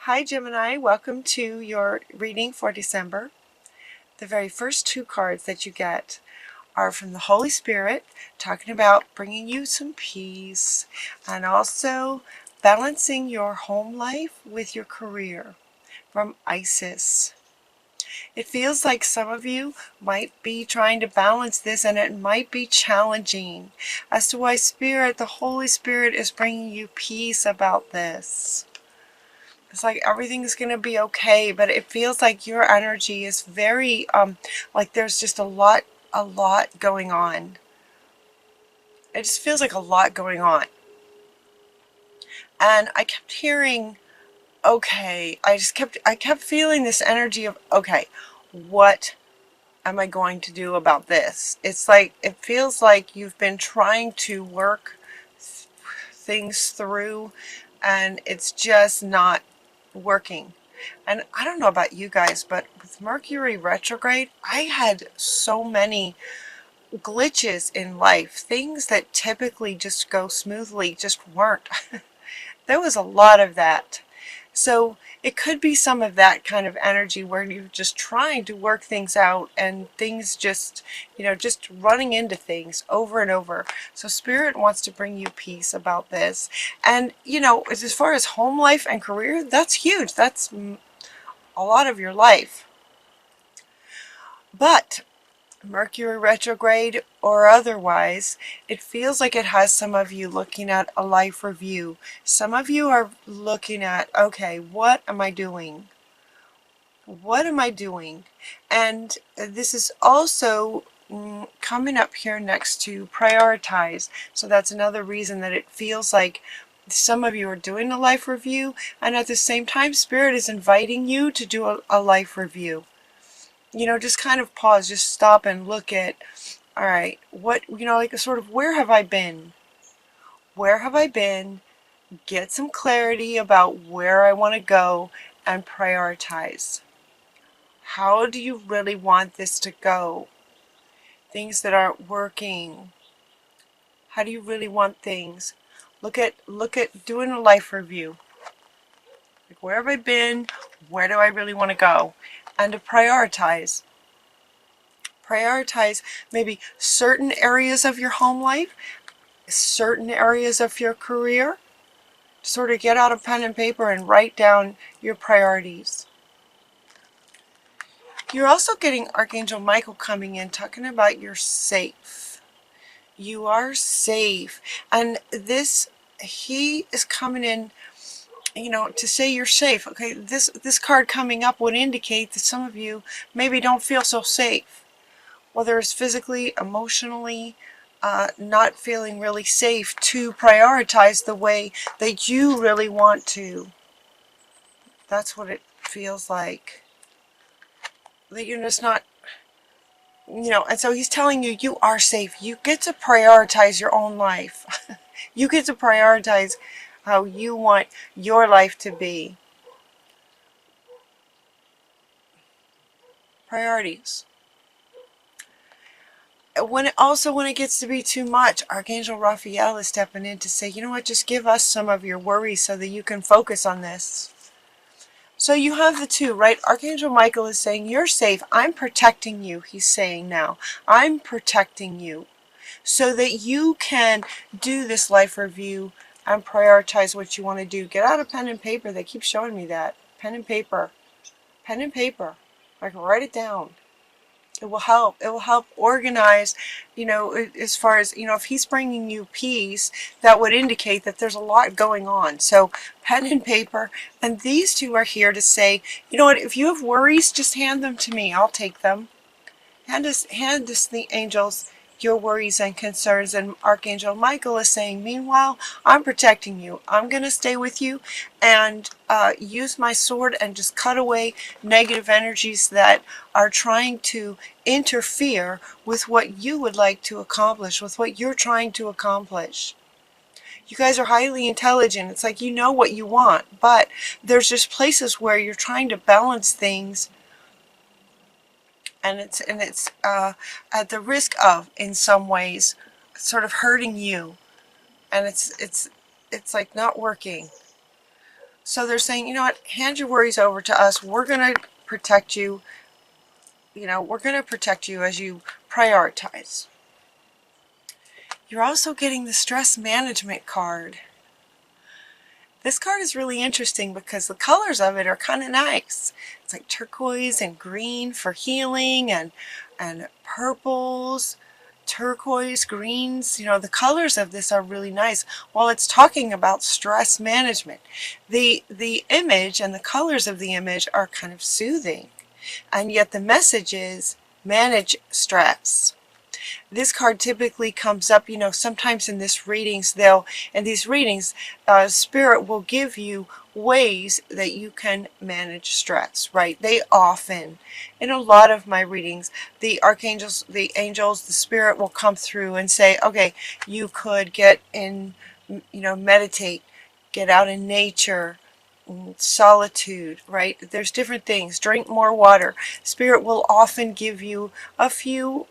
Hi Gemini, welcome to your reading for December. The very first two cards that you get are from the Holy Spirit, talking about bringing you some peace and also balancing your home life with your career, from Isis. It feels like some of you might be trying to balance this, and it might be challenging as to why the Holy Spirit is bringing you peace about this. It's like everything's going to be okay, but it feels like your energy is very, like there's just a lot going on. It just feels like a lot going on. And I kept hearing, okay, I kept feeling this energy of, okay, what am I going to do about this? It's like, it feels like you've been trying to work things through and it's just not working. And I don't know about you guys, but with Mercury retrograde, I had so many glitches in life. Things that typically just go smoothly just weren't. There was a lot of that. So it could be some of that kind of energy where you're just trying to work things out and things just, just running into things over and over. So Spirit wants to bring you peace about this. And, as far as home life and career, that's huge. That's a lot of your life. But Mercury retrograde or otherwise, it feels like it has some of you looking at a life review. Some of you are looking at, okay, what am I doing? What am I doing? And this is also coming up here next to prioritize. So that's another reason that it feels like some of you are doing a life review, and at the same time, Spirit is inviting you to do a life review. Just kind of pause, just stop and look at, all right, what, like sort of, where have I been? Where have I been? Get some clarity about where I want to go and prioritize. How do you really want this to go? Things that aren't working. How do you really want things? Look at doing a life review. Like, where have I been? Where do I really want to go? And to prioritize. Prioritize maybe certain areas of your home life, certain areas of your career. Sort of get out a pen and paper and write down your priorities. You're also getting Archangel Michael coming in, talking about you're safe. You are safe. And he is coming in, to say you're safe. Okay, this card coming up would indicate that some of you maybe don't feel so safe. Whether it's physically, emotionally, not feeling really safe to prioritize the way that you really want to. That's what it feels like. That you're just not, and so he's telling you you are safe. You get to prioritize your own life. You get to prioritize how you want your life to be. Priorities. When it gets to be too much, Archangel Raphael is stepping in to say, you know what, just give us some of your worries so that you can focus on this. So you have the two, right? Archangel Michael is saying, you're safe. I'm protecting you, he's saying now. I'm protecting you so that you can do this life review and prioritize what you want to do. Get out a pen and paper. They keep showing me that. Pen and paper. Pen and paper. Like, write it down. It will help. It will help organize, as far as, if he's bringing you peace, that would indicate that there's a lot going on. So pen and paper, and these two are here to say, you know what, if you have worries, just hand them to me. I'll take them. Hand us the angels your worries and concerns. And Archangel Michael is saying, meanwhile, I'm protecting you. I'm going to stay with you and use my sword and just cut away negative energies that are trying to interfere with what you would like to accomplish, with what you're trying to accomplish. You guys are highly intelligent. It's like you know what you want, but there's just places where you're trying to balance things, and it's at the risk of, in some ways, sort of hurting you, and it's like not working. So they're saying, you know what, hand your worries over to us. We're going to protect you. We're going to protect you as you prioritize. You're also getting the stress management card. This card is really interesting because the colors of it are kind of nice. It's like turquoise and green for healing, and purples, turquoise, greens. The colors of this are really nice. While it's talking about stress management, the image and the colors of the image are kind of soothing, and yet the message is manage stress. This card typically comes up, sometimes in these readings, Spirit will give you ways that you can manage stress, right? They often, in a lot of my readings, the archangels, the angels, the Spirit will come through and say, okay, you could get in, meditate, get out in nature, solitude, right? There's different things. Drink more water. Spirit will often give you a few,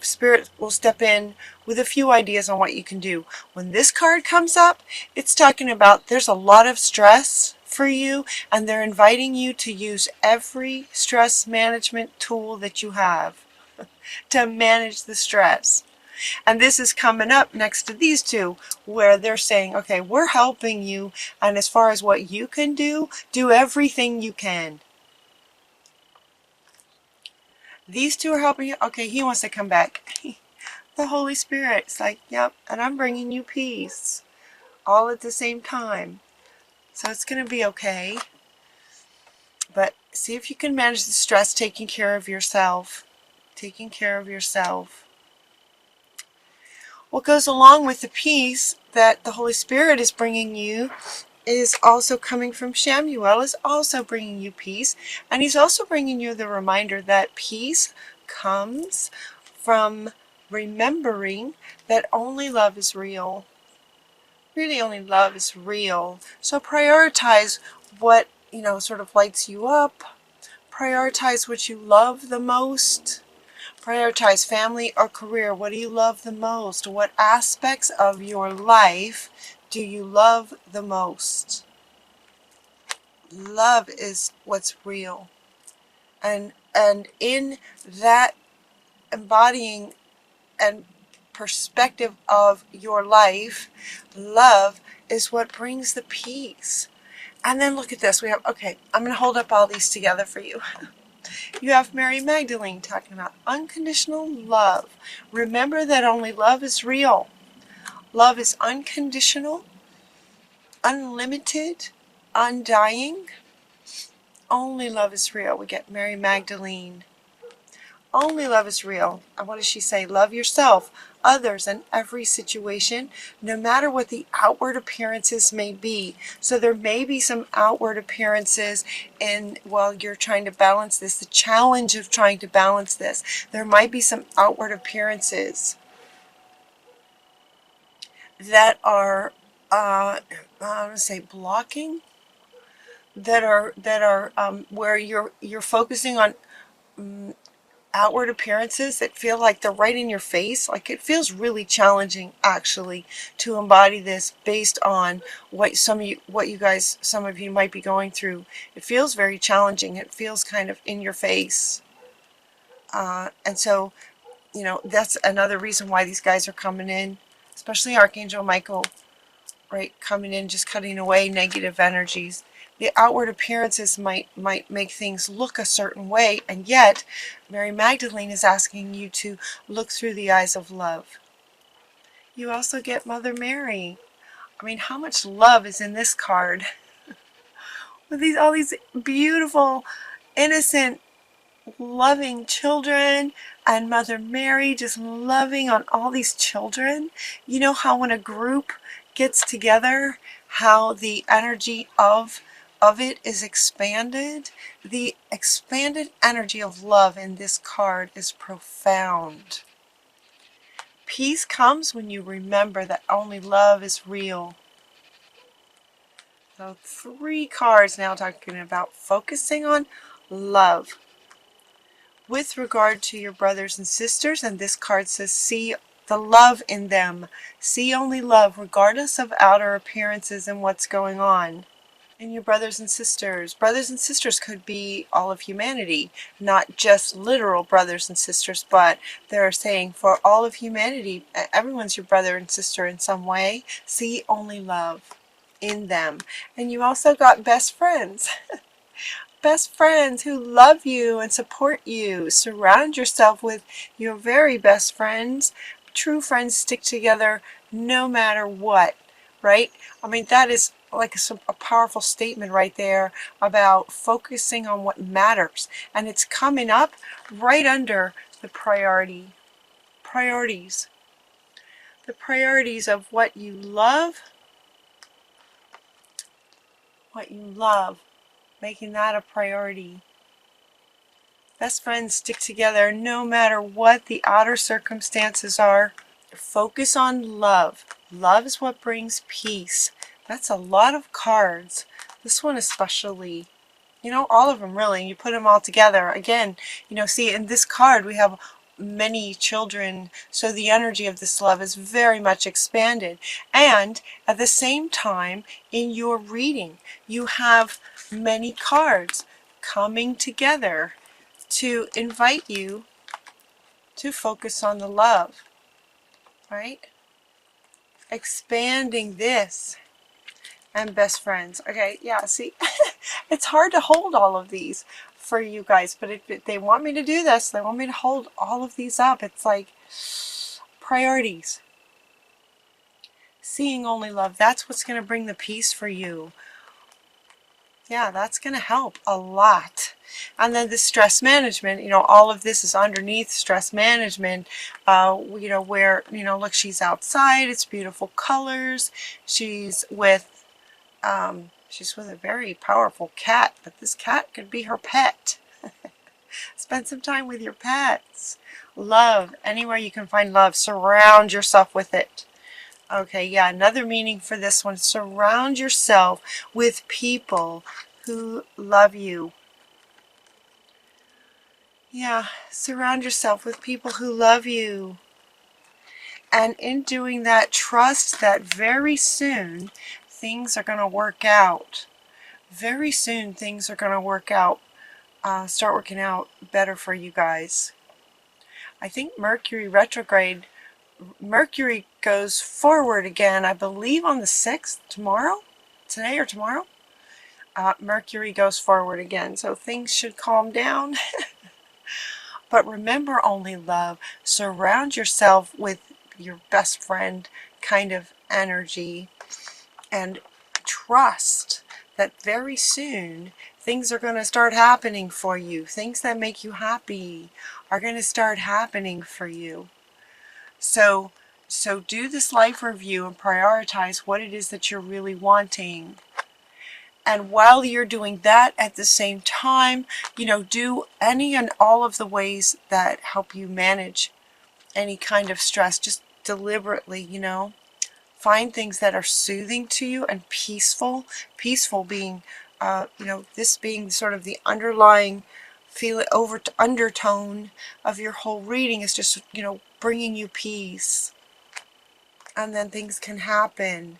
Spirit will step in with a few ideas on what you can do. When this card comes up, it's talking about there's a lot of stress for you, and they're inviting you to use every stress management tool that you have to manage the stress. And this is coming up next to these two, where they're saying, okay, we're helping you, and as far as what you can do everything you can. These two are helping you. Okay, he wants to come back. The Holy Spirit's like, yep, and I'm bringing you peace all at the same time. So it's going to be okay. But see if you can manage the stress, taking care of yourself. Taking care of yourself. What goes along with the peace that the Holy Spirit is bringing you is also coming from Shamuel, is also bringing you peace. And he's also bringing you the reminder that peace comes from remembering that only love is real. Really, only love is real. So prioritize what, sort of lights you up. Prioritize what you love the most. Prioritize family or career. What do you love the most? What aspects of your life do you love the most? Love is what's real. And in that embodying and perspective of your life, love is what brings the peace. And then look at this. We have, okay, I'm going to hold up all these together for you. You have Mary Magdalene talking about unconditional love. Remember that only love is real. Love is unconditional, unlimited, undying. Only love is real. We get Mary Magdalene. Only love is real. And what does she say? Love yourself, others, and every situation, no matter what the outward appearances may be. So there may be some outward appearances while you're trying to balance this, the challenge of trying to balance this. There might be some outward appearances that are, I want to say, blocking, that are where you're focusing on outward appearances that feel like they're right in your face. Like, it feels really challenging actually to embody this based on what some of you might be going through. It feels very challenging. It feels kind of in your face. And so, that's another reason why these guys are coming in, especially Archangel Michael, right? Coming in, just cutting away negative energies. The outward appearances might make things look a certain way, and yet Mary Magdalene is asking you to look through the eyes of love. You also get Mother Mary. I mean, how much love is in this card? With all these beautiful, innocent, loving children, and Mother Mary just loving on all these children. You know how when a group gets together, how the energy of it is expanded? The expanded energy of love in this card is profound. Peace comes when you remember that only love is real. So 3 cards now talking about focusing on love. With regard to your brothers and sisters, and this card says, see the love in them. See only love, regardless of outer appearances and what's going on. And your brothers and sisters. Brothers and sisters could be all of humanity, not just literal brothers and sisters, but they're saying for all of humanity, everyone's your brother and sister in some way. See only love in them. And you also got best friends. Best friends who love you and support you. Surround yourself with your very best friends. True friends stick together no matter what, right? I mean, that is like a powerful statement right there about focusing on what matters. And it's coming up right under the priorities. The priorities of what you love, making that a priority. Best friends stick together no matter what the outer circumstances are. Focus on love. Love is what brings peace. That's a lot of cards. This one especially. You know, all of them really. You put them all together. Again, you know, see in this card we have many children. So the energy of this love is very much expanded. And at the same time, in your reading, you have many cards coming together to invite you to focus on the love, right? Expanding this and best friends. Okay, yeah, see, it's hard to hold all of these for you guys, but if they want me to do this, they want me to hold all of these up. It's like priorities. Seeing only love, that's what's going to bring the peace for you. Yeah, that's going to help a lot. And then the stress management, you know, all of this is underneath stress management, you know, where, you know, look, she's outside, it's beautiful colors, she's with a very powerful cat, but this cat could be her pet. Spend some time with your pets. Love, anywhere you can find love, surround yourself with it. Okay, yeah, another meaning for this one, surround yourself with people who love you. Yeah, surround yourself with people who love you. And in doing that, trust that very soon things are going to work out. Very soon things are going to work out, start working out better for you guys. I think Mercury retrograde, Mercury goes forward again, I believe on the 6th, tomorrow? Today or tomorrow? Mercury goes forward again, so things should calm down. But remember only love. Surround yourself with your best friend kind of energy and trust that very soon things are going to start happening for you. Things that make you happy are going to start happening for you. So do this life review and prioritize what it is that you're really wanting. And while you're doing that, at the same time, you know, do any and all of the ways that help you manage any kind of stress. Just deliberately, you know, find things that are soothing to you and peaceful. Peaceful being, you know, this being sort of the underlying undertone of your whole reading is just, you know, bringing you peace. And then things can happen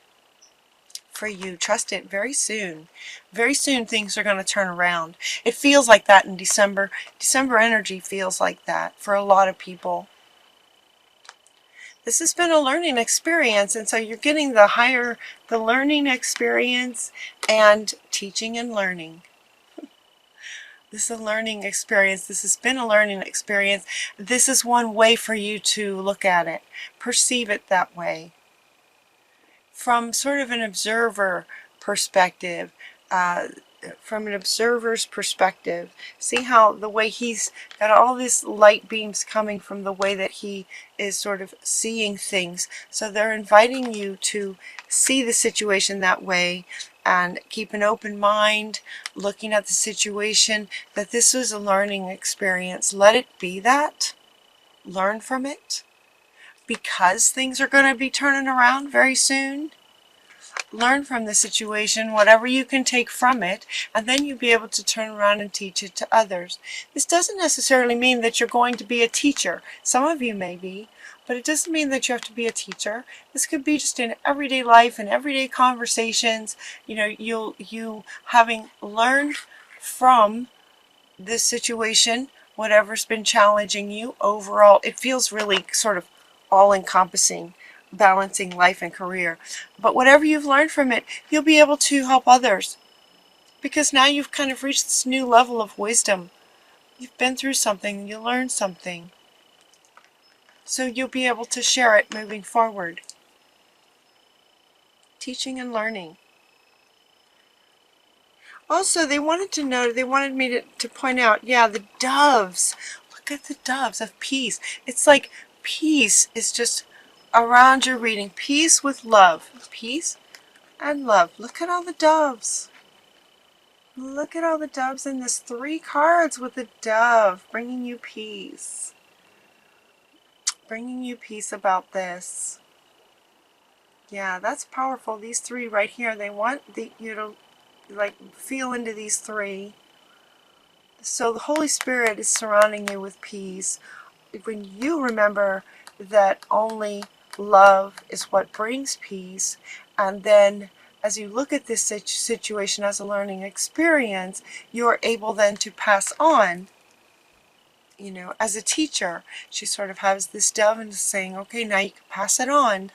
for you. Trust it. Very soon things are going to turn around. It feels like that in December. December energy feels like that for a lot of people. This has been a learning experience, and so you're getting the learning experience and teaching and learning. This is a learning experience. This has been a learning experience. This is one way for you to look at it, perceive it that way. From sort of an observer perspective, from an observer's perspective, see how the way he's got all these light beams coming from the way that he is sort of seeing things. So they're inviting you to see the situation that way and keep an open mind, looking at the situation, that this was a learning experience. Let it be that. Learn from it. Because things are going to be turning around very soon, learn from the situation, whatever you can take from it, and then you'll be able to turn around and teach it to others. This doesn't necessarily mean that you're going to be a teacher. Some of you may be, but it doesn't mean that you have to be a teacher. This could be just in everyday life and everyday conversations. You know, you having learned from this situation, whatever's been challenging you overall, it feels really sort of all-encompassing, balancing life and career. But whatever you've learned from it, you'll be able to help others, because now you've kind of reached this new level of wisdom. You've been through something, you learned something, so you'll be able to share it moving forward. Teaching and learning. Also, they wanted me to point out, yeah, the doves. Look at the doves of peace. It's like peace is just around your reading. Peace with love. Peace and love. Look at all the doves. Look at all the doves in this. 3 cards with a dove bringing you peace. Bringing you peace about this. Yeah, that's powerful. These 3 right here, they want you to like feel into these 3. So the Holy Spirit is surrounding you with peace. When you remember that only love is what brings peace, and then as you look at this situation as a learning experience, you're able then to pass on. You know, as a teacher, she sort of has this dove and is saying, okay, now you can pass it on.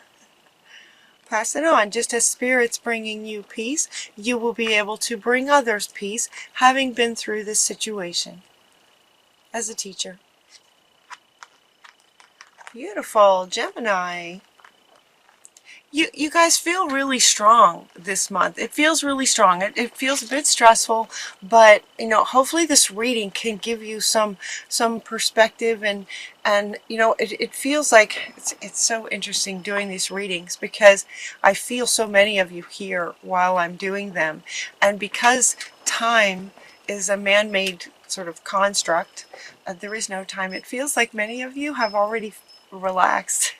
Pass it on. Just as Spirit's bringing you peace, you will be able to bring others peace, having been through this situation as a teacher. Beautiful, Gemini. You guys feel really strong this month. It feels really strong. It feels a bit stressful, but you know, hopefully this reading can give you some perspective, and you know, it feels like it's so interesting doing these readings, because I feel so many of you here while I'm doing them, and because time is a man-made sort of construct, there is no time. It feels like many of you have already relaxed.